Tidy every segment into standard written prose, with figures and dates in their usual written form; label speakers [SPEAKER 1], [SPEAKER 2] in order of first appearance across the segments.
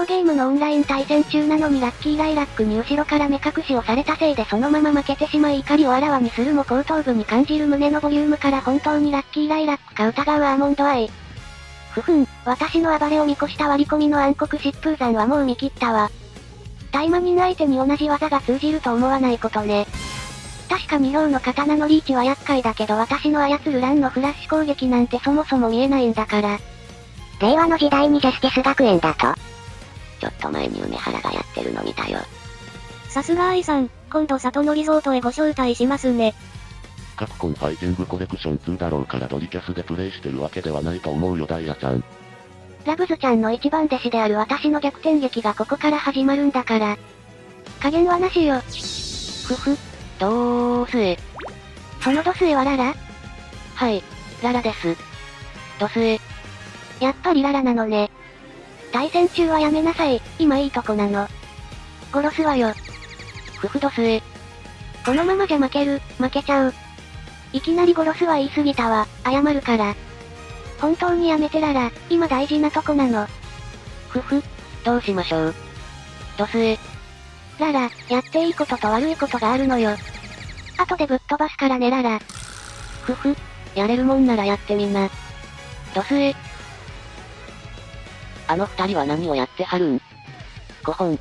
[SPEAKER 1] ゲームのオンライン対戦中なのにラッキーライラックに後ろから目隠しをされたせいでそのまま負けてしまい怒りをあらわにするも後頭部に感じる胸のボリュームから本当にラッキーライラックか疑うアーモンドアイ。私の暴れを見越した割り込みの暗黒疾風山はもう見切ったわ。大魔人相手に同じ技が通じると思わないことね。確か2票の刀のリーチは厄介だけど私の操る乱のフラッシュ攻撃なんてそもそも見えないんだから。
[SPEAKER 2] 令和の時代にジャスティス学園だと。
[SPEAKER 3] ちょっと前に梅原がやってるの見たよ。
[SPEAKER 4] さすが愛さん、今度里のリゾートへご招待しますね。
[SPEAKER 5] カプコンファイティングコレクション2だろうからドリキャスでプレイしてるわけではないと思うよダイヤちゃん。
[SPEAKER 1] ラブズちゃんの一番弟子である私の逆転劇がここから始まるんだから。加減はなしよ。
[SPEAKER 3] ドスエ。
[SPEAKER 1] そのドスエはララ？
[SPEAKER 3] はい、ララです。ドスエ。
[SPEAKER 1] やっぱりララなのね。対戦中はやめなさい、今いいとこなの。殺すわよ。
[SPEAKER 3] ドスエ。
[SPEAKER 1] このままじゃ負けちゃう。いきなり殺すは言い過ぎたわ、謝るから。本当にやめてララ、今大事なとこなの。
[SPEAKER 3] どうしましょう。ドスエ。
[SPEAKER 1] ララ、やっていいことと悪いことがあるのよ。後でぶっ飛ばすからねララ。
[SPEAKER 3] やれるもんならやってみな。ドスエ。あの二人は何をやってはるん？5本。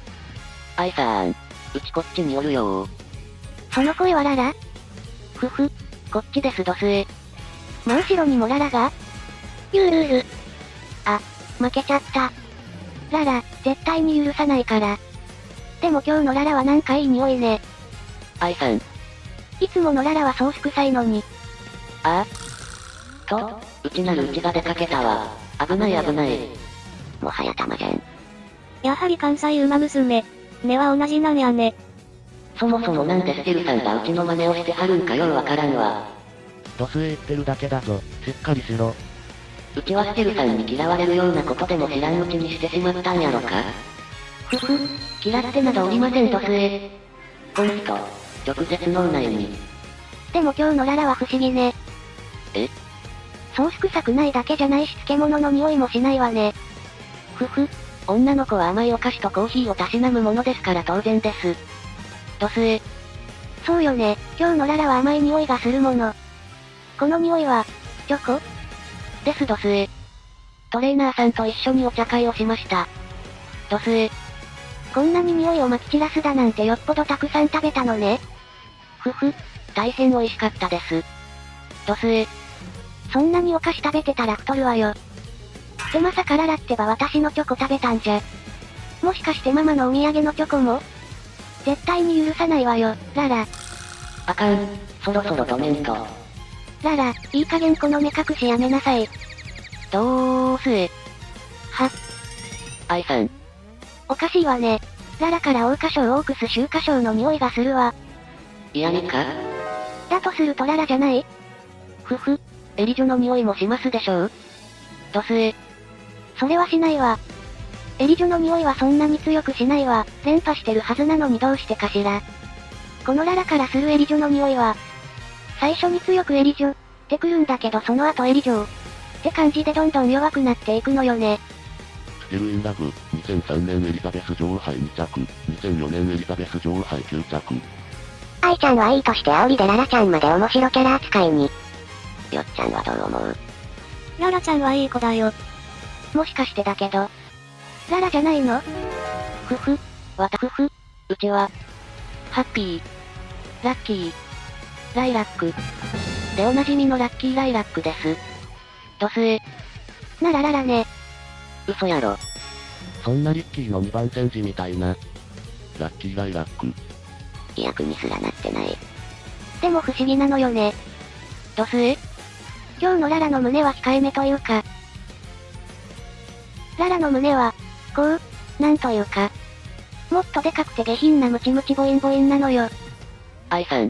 [SPEAKER 3] アイさん、うちこっちにおるよー。
[SPEAKER 1] その声はララ？
[SPEAKER 3] こっちですドスエ。
[SPEAKER 1] 真後ろにもララが？あ、負けちゃった。ララ、絶対に許さないから。でも今日のララはなんかいい匂いね。
[SPEAKER 3] アイさん。
[SPEAKER 1] いつものララはソース臭いのに。
[SPEAKER 3] うちなるうちが出かけたわ。危ない。もはや玉じゃん。
[SPEAKER 4] やはり関西馬娘。根は同じなんやね。
[SPEAKER 3] そもそもなんでスティルさんがうちの真似をしてはるんかようわからんわ。
[SPEAKER 5] ドスエ言ってるだけだぞ、しっかりしろ。
[SPEAKER 3] うちはスティルさんに嫌われるようなことでも知らんうちにしてしまったんやろか。嫌ってなどおりませんドスエ。こん人、直接脳内に。
[SPEAKER 1] でも今日のララは不思議ね。
[SPEAKER 3] え？
[SPEAKER 1] ソース臭くないだけじゃないし漬物の匂いもしないわね。
[SPEAKER 3] 女の子は甘いお菓子とコーヒーをたしなむものですから当然です。ドスエ。
[SPEAKER 1] そうよね、今日のララは甘い匂いがするもの。この匂いは、チョコ？
[SPEAKER 3] ですドスエ。トレーナーさんと一緒にお茶会をしました。ドスエ。
[SPEAKER 1] こんなに匂いを撒き散らすだなんてよっぽどたくさん食べたのね。
[SPEAKER 3] 大変美味しかったです。ドスエ。
[SPEAKER 1] そんなにお菓子食べてたら太るわよ。ってまさかララってば私のチョコ食べたんじゃ。もしかしてママのお土産のチョコも？絶対に許さないわよ、ララ。
[SPEAKER 3] あかん、そろそろ止めんと。
[SPEAKER 1] ララ、いい加減この目隠しやめなさい。
[SPEAKER 3] ドスエ。アイさん。
[SPEAKER 1] おかしいわね。ララから桜花賞オークス秋華賞の匂いがするわ。
[SPEAKER 3] 嫌味か？
[SPEAKER 1] だとするとララじゃない？
[SPEAKER 3] エリジョの匂いもしますでしょう？ドスエ。
[SPEAKER 1] それはしないわ。エリジョの匂いはそんなに強くしないわ。連覇してるはずなのにどうしてかしら。このララからするエリジョの匂いは、最初に強くエリジョってくるんだけどその後エリジョって感じでどんどん弱くなっていくのよね。
[SPEAKER 5] スティルインラブ、2003年エリザベス女王杯2着、2004年エリザベス女王杯9着。
[SPEAKER 2] 愛ちゃんはいいとして煽りでララちゃんまで面白キャラ扱いに。
[SPEAKER 3] よっちゃんはどう思う？
[SPEAKER 4] ララちゃんはいい子だよ。
[SPEAKER 1] もしかしてだけど。ララじゃないの？
[SPEAKER 3] うちは、ハッピー、ラッキー、ライラック。でおなじみのラッキーライラックです。ドスエ。
[SPEAKER 1] ならララね。
[SPEAKER 3] 嘘やろ。
[SPEAKER 5] そんなリッキーの2番戦時みたいな。ラッキーライラック。
[SPEAKER 3] 飛躍にすらなってない。
[SPEAKER 1] でも不思議なのよね。
[SPEAKER 3] ドスエ？
[SPEAKER 1] 今日のララの胸は控えめというか。ララの胸は、なんというか。もっとでかくて下品なムチムチボインボインなのよ。
[SPEAKER 3] アイさん。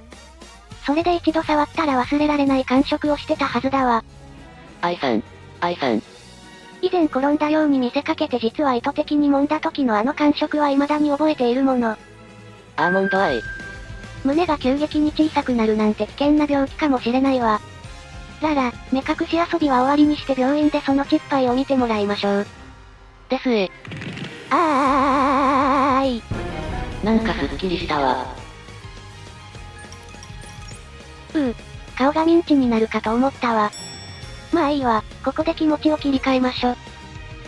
[SPEAKER 1] それで一度触ったら忘れられない感触をしてたはずだわ。
[SPEAKER 3] アイさん。
[SPEAKER 1] 以前転んだように見せかけて実は意図的に揉んだ時のあの感触は未だに覚えているもの。
[SPEAKER 3] アーモンドアイ。
[SPEAKER 1] 胸が急激に小さくなるなんて危険な病気かもしれないわ。ララ、目隠し遊びは終わりにして病院でそのチッパイを見てもらいましょう。
[SPEAKER 3] ですえ。
[SPEAKER 1] あーい。
[SPEAKER 3] なんかすっきりしたわ。
[SPEAKER 1] 顔がミンチになるかと思ったわ。まあいいわ、ここで気持ちを切り替えましょ。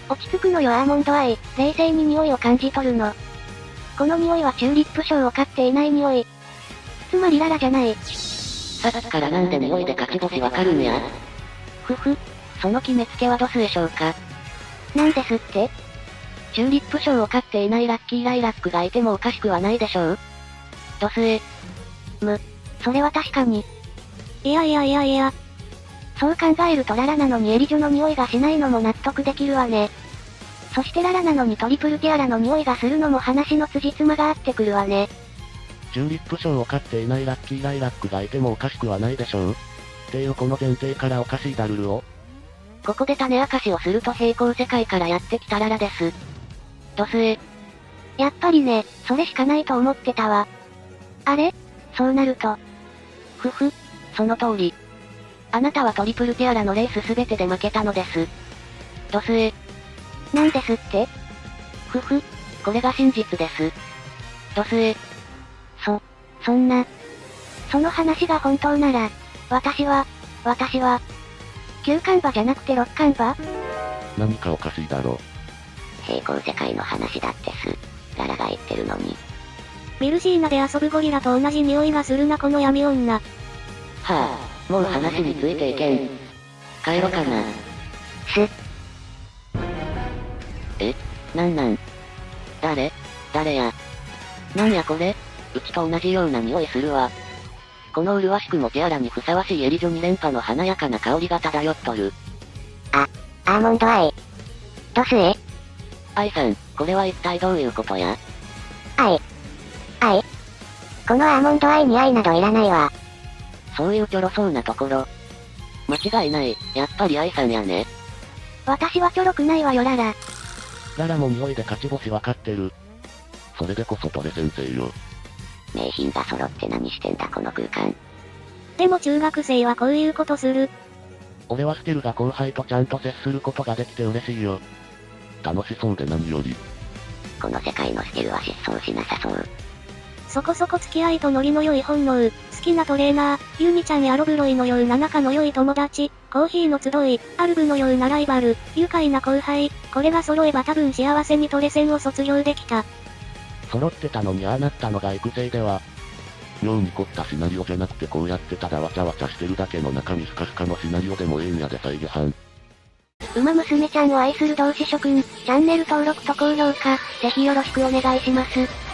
[SPEAKER 1] 落ち着くのよアーモンドアイ、冷静に匂いを感じ取るの。この匂いはチューリップ賞を飼っていない匂い。つまりララじゃない。
[SPEAKER 3] さっきからなんで匂いで勝ち星わかるんや。
[SPEAKER 1] その決めつけはドスでしょうか。なんですって？チューリップ賞を飼っていないラッキーライラックがいてもおかしくはないでしょう？ドスエ。それは確かに。
[SPEAKER 4] いや。
[SPEAKER 1] そう考えるとララなのにエリジョの匂いがしないのも納得できるわね。そしてララなのにトリプルティアラの匂いがするのも話の辻褄が合ってくるわね。
[SPEAKER 5] チューリップ賞を飼っていないラッキーライラックがいてもおかしくはないでしょう。っていうこの前提からおかしいだルルを。
[SPEAKER 3] ここで種明かしをすると平行世界からやってきたララです。ドスエ。
[SPEAKER 1] やっぱりね、それしかないと思ってたわ。あれ？そうなると。
[SPEAKER 3] その通り。あなたはトリプルティアラのレースすべてで負けたのです。ドスエ。
[SPEAKER 1] なんですって？
[SPEAKER 3] これが真実です。ドスエ。
[SPEAKER 1] そんな。その話が本当なら、私は、9巻馬じゃなくて6巻馬？
[SPEAKER 5] 何かおかしいだろ。
[SPEAKER 2] 平行世界の話だってす。ララが言ってるのに。
[SPEAKER 4] ミルジーナで遊ぶゴリラと同じ匂いがするなこの闇女。
[SPEAKER 3] はあ、もう話についていけん。帰ろかな。なん誰や。なんやこれ？うちと同じような匂いするわ。この麗しくもティアラにふさわしいエリジョ2連覇の華やかな香りが漂っとる。
[SPEAKER 2] アーモンドアイ。ドスエ。
[SPEAKER 3] 愛さん、これは一体どういうことや？
[SPEAKER 2] 愛。このアーモンドアイに愛などいらないわ。
[SPEAKER 3] そういうちょろそうなところ。間違いない、やっぱり愛さんやね。
[SPEAKER 1] 私はちょろくないわよララ。
[SPEAKER 5] ララも匂いで勝ち星わかってる。それでこそトレ先生よ。
[SPEAKER 2] 名品が揃って何してんだこの空間。
[SPEAKER 4] でも中学生はこういうことする。
[SPEAKER 5] 俺はステルが後輩とちゃんと接することができて嬉しいよ。楽しそうで何より。
[SPEAKER 2] この世界のステルは失踪しなさそう。
[SPEAKER 4] そこそこ付き合いとノリの良い本能、好きなトレーナー、ユミちゃんやロブロイのような仲の良い友達、コーヒーの集い、アルブのようなライバル、愉快な後輩、これが揃えば多分幸せにトレセンを卒業できた。
[SPEAKER 5] 揃ってたのにああなったのが育成では。妙に凝ったシナリオじゃなくてこうやってただわちゃわちゃしてるだけの中身スカスカのシナリオでもええんやで再現犯。
[SPEAKER 1] 馬娘ちゃんを愛する同志諸君、チャンネル登録と高評価、ぜひよろしくお願いします。